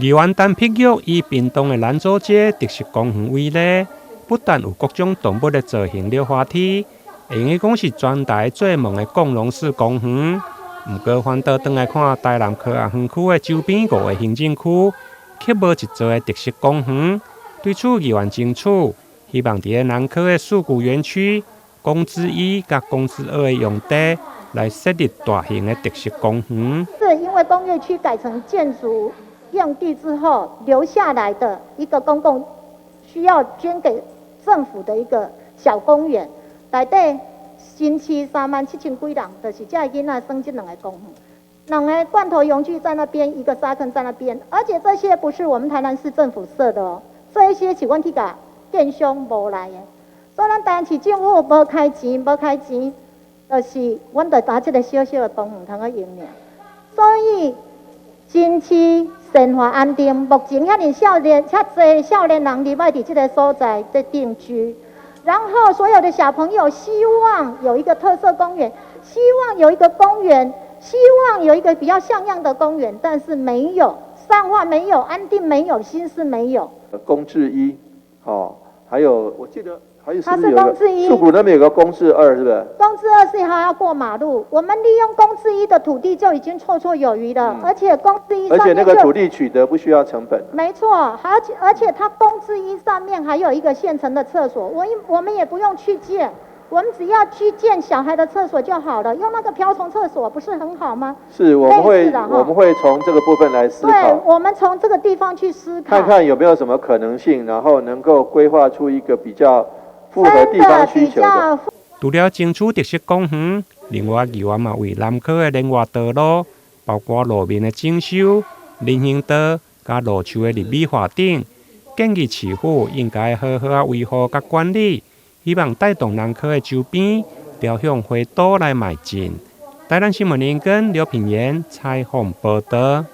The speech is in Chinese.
宜湾单碧玉以屏东的兰州街特色公园为例，不但有各种动物的造型溜滑梯，会用讲是全台最萌的共融式公园。不过，反倒转来看台南科学园区的周边5个行政区，却无一座的特色公园。对此，宜湾争取希望伫南科的数据园区、公之1甲公之2的用地，来设立大型的特色公园。是因为工业区改成建筑用地之后留下来的一个公共需要捐给政府的一个小公园，内底新区37000几人，就是这囡仔生这2个公园，2个罐头农具在那边，一个沙坑在那边，而且这些不是我们台南市政府设的哦，这一些是阮去甲建商无来的，所以咱台南市政府无开钱，就是阮就打这个小小的公园通去用尔，所以新区生活安定，目前遐多少年人入来伫这个所在在定居。然后，所有的小朋友希望有一个特色公园，希望有一个公园，希望有一个比较像样的公园，但是没有，善化没有，安定没有，新市没有。公治1，还有我记得还有是不是它是公治1，树谷那边有个公治2，是不是？公治2是还要过马路，我们利用公治1的土地就已经绰绰有余了，而且公治1上面而且那个土地取得不需要成本。没错，而且它公治1上面还有一个现成的厕所，我们也不用去建，我们只要去建小孩的厕所就好了，用那个瓢虫厕所不是很好吗？是，我们会从这个部分来思考。对，我们从这个地方去思考，看看有没有什么可能性，然后能够规划出一个比较符合地方需求的。除了争取特色公园，另外宜湾嘛为南科的连外道路，包括路面的整修、人行道、甲路树的立美化等，建议市府应该好好维护甲管理，希望带动南科的周边朝向花都来迈进。台南新闻联跟刘品言采访报道。